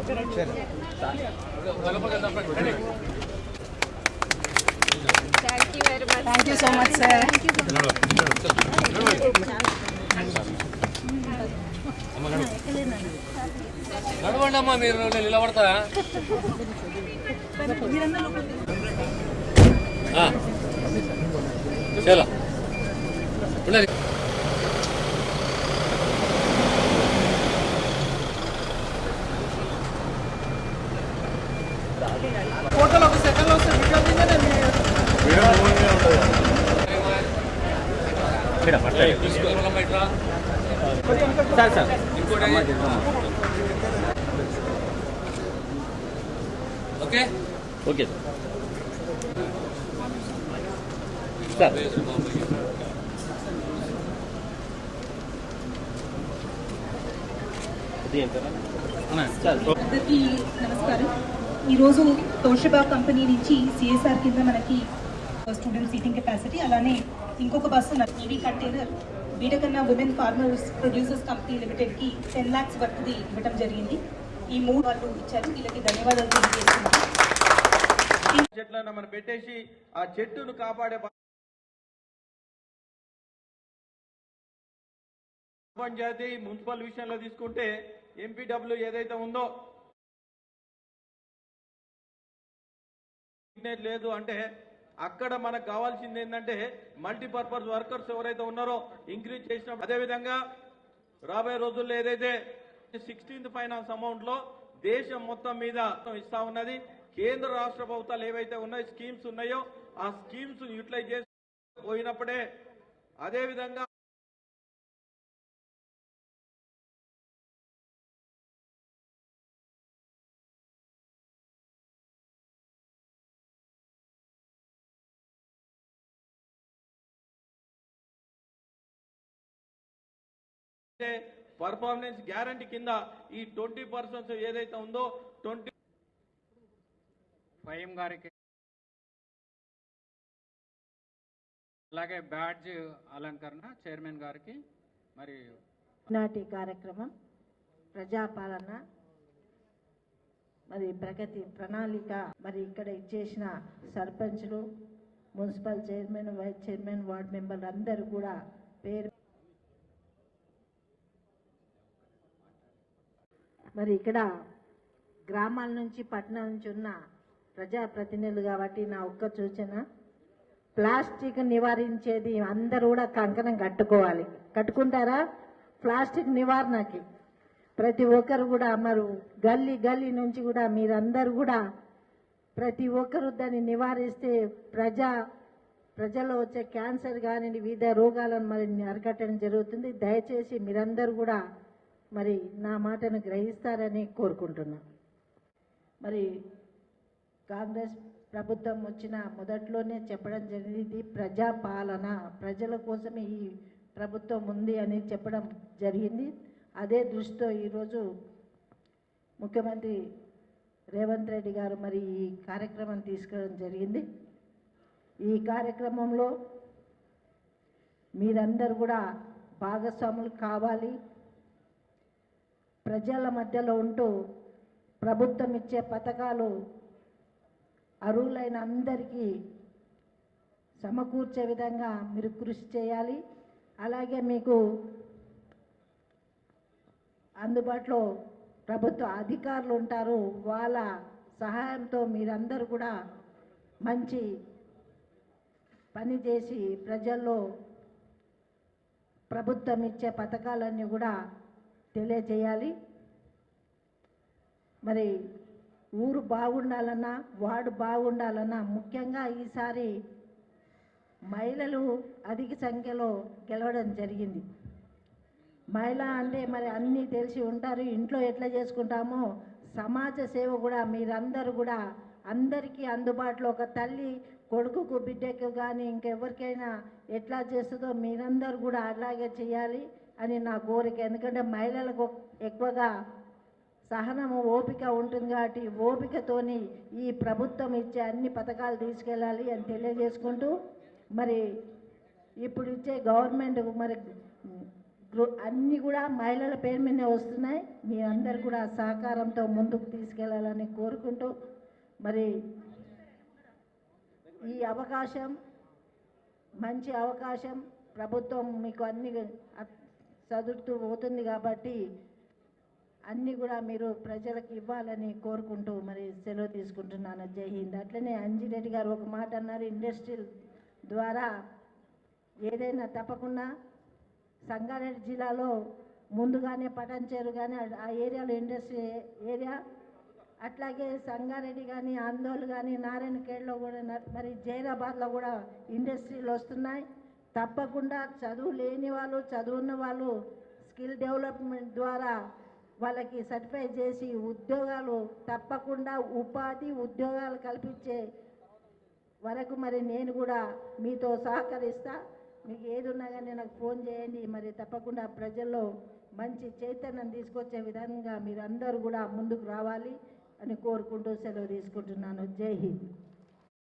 Thank you very much. Thank you so much, sir. నడవండి అమ్మా, మీరు నిలబడతా. చాలా ఫోటోలో ఒక సెకండ్ లో వస్తే వీడియో దిగానే సార్ సార్ ఇంకోటి ఓకే ఓకే సార్ అందరికీ నమస్కారం. ఈరోజు తోషిబా కంపెనీ నుంచి సిఎస్ఆర్ కింద మనకి స్టూడెంట్ సీటింగ్ కెపాసిటీ, అలానే ఇంకొక బస్సు ఈవీ కంటైనర్ బీటకన్నా ఉమెన్ ఫార్మర్స్ ప్రొడ్యూసర్స్ కంపెనీ లిమిటెడ్కి 10 lakhs వర్త్ది ఇవ్వడం జరిగింది. ఈ 3 వాళ్ళు ఇచ్చారు, వీళ్ళకి ధన్యవాదాలు తెలియజేస్తున్నాను. చెట్లను మనం పెట్టేసి ఆ చెట్టును కాపాడే పంచాయతీ మున్సిపల్ విషయంలో తీసుకుంటే ఎంపీడబ్ల్యూ ఏదైతే ఉందో లేదు అంటే అక్కడ మనకు కావాల్సింది ఏంటంటే మల్టీపర్పస్ వర్కర్స్ ఎవరైతే ఉన్నారో ఇంక్రీజ్ చేసిన. అదేవిధంగా రాబోయే రోజుల్లో ఏదైతే 16th ఫైనాన్స్ అమౌంట్ లో దేశం మొత్తం మీద ఇస్తా ఉన్నది. కేంద్ర రాష్ట్ర ప్రభుత్వాలు ఏవైతే ఉన్నాయో స్కీమ్స్ ఉన్నాయో ఆ స్కీమ్స్ యూటిలైజ్ చేసి పోయినప్పుడే అదేవిధంగా పర్ఫార్మెన్స్ గ్యారంటీ కింద ఈ 20% ఏదైతే ఉందో 20 ఫైమ్ గారికి అలాగే బ్యాడ్జ్ అలంకరణ చైర్మన్ గారికి మరి నాటి కార్యక్రమం ప్రజాపాలన మరి ప్రగతి ప్రణాళిక మరి ఇక్కడ ఇచ్చేసిన సర్పంచ్లు, municipal chairman, vice chairman, ward మెంబర్లు అందరూ కూడా పేరు మరి ఇక్కడ గ్రామాల నుంచి పట్టణాల నుంచి ఉన్న ప్రజాప్రతినిధులు కాబట్టి నా ఒక్క సూచన, ప్లాస్టిక్ నివారించేది అందరూ కూడా కంకణం కట్టుకోవాలి. కట్టుకుంటారా? ప్లాస్టిక్ నివారణకి ప్రతి ఒక్కరు కూడా మరి గల్లీ గల్లీ నుంచి కూడా మీరందరూ కూడా ప్రతి ఒక్కరు దాన్ని నివారిస్తే ప్రజల్లో వచ్చే క్యాన్సర్ కానీ వివిధ రోగాలను మరి అరికట్టడం జరుగుతుంది. దయచేసి మీరందరూ కూడా మరి నా మాటను గ్రహిస్తారని కోరుకుంటున్నా. మరి కాంగ్రెస్ ప్రభుత్వం వచ్చిన మొదట్లోనే చెప్పడం జరిగింది, ప్రజాపాలన, ప్రజల కోసమే ఈ ప్రభుత్వం ఉంది అని చెప్పడం జరిగింది. అదే దృష్టితో ఈరోజు ముఖ్యమంత్రి రేవంత్ రెడ్డి గారు మరి ఈ కార్యక్రమం తీసుకోవడం జరిగింది. ఈ కార్యక్రమంలో మీరందరూ కూడా భాగస్వాములు కావాలి. ప్రజల మధ్యలో ఉంటూ ప్రభుత్వం ఇచ్చే పథకాలు అర్హులైన అందరికీ సమకూర్చే విధంగా మీరు కృషి చేయాలి. అలాగే మీకు అందుబాటులో ప్రభుత్వ అధికారులు ఉంటారు, వాళ్ళ సహాయంతో మీరందరూ కూడా మంచి పని చేసి ప్రజల్లో ప్రభుత్వం ఇచ్చే పథకాలన్నీ కూడా తెలియజేయాలి. మరి ఊరు బాగుండాలన్నా, వార్డు బాగుండాలన్నా ముఖ్యంగా ఈసారి మహిళలు అధిక సంఖ్యలో గెలవడం జరిగింది. మహిళ అంటే మరి అన్నీ తెలిసి ఉంటారు, ఇంట్లో ఎట్లా చేసుకుంటామో సమాజ సేవ కూడా మీరందరూ కూడా అందరికీ అందుబాటులో, ఒక తల్లి కొడుకుకు బిడ్డకు కానీ ఇంకెవరికైనా ఎట్లా చేస్తుందో మీరందరూ కూడా అలాగే చేయాలి అని నా కోరిక. ఎందుకంటే మహిళలకు ఎక్కువగా సహనము, ఓపిక ఉంటుంది కాబట్టి ఓపికతోని ఈ ప్రభుత్వం ఇచ్చే అన్ని పథకాలు తీసుకెళ్ళాలి అని తెలియజేసుకుంటూ, మరి ఇప్పుడు ఇచ్చే గవర్నమెంట్ మరి అన్నీ కూడా మహిళల పేరు మీదనే వస్తున్నాయి. మీ అందరు కూడా సహకారంతో ముందుకు తీసుకెళ్లాలని కోరుకుంటూ మరి ఈ అవకాశం మంచి అవకాశం ప్రభుత్వం మీకు అన్ని చదువుతూ పోతుంది కాబట్టి అన్నీ కూడా మీరు ప్రజలకు ఇవ్వాలని కోరుకుంటూ మరి సెలవు తీసుకుంటున్నాను. జై హింద్. అట్లనే అంజిరెడ్డి గారు ఒక మాట అన్నారు, ఇండస్ట్రియల్ ద్వారా ఏదైనా తప్పకుండా సంగారెడ్డి జిల్లాలో ముందుగానే పటంచేరు కానీ ఆ ఏరియాలో ఇండస్ట్రీ ఏరియా, అట్లాగే సంగారెడ్డి కానీ ఆందోళన కానీ నారాయణఖేడ్లో కూడా మరి జైరాబాద్లో కూడా ఇండస్ట్రీలు వస్తున్నాయి. తప్పకుండా చదువు లేని వాళ్ళు చదువున్న వాళ్ళు స్కిల్ డెవలప్మెంట్ ద్వారా వాళ్ళకి సర్టిఫై చేసి ఉద్యోగాలు తప్పకుండా ఉపాధి ఉద్యోగాలు కల్పించే వరకు మరి నేను కూడా మీతో సహకరిస్తా. మీకు ఏది ఉన్నా కానీ నాకు ఫోన్ చేయండి. మరి తప్పకుండా ప్రజల్లో మంచి చైతన్యం తీసుకొచ్చే విధంగా మీరందరూ కూడా ముందుకు రావాలి అని కోరుకుంటూ సెలవు తీసుకుంటున్నాను. జై హింద్.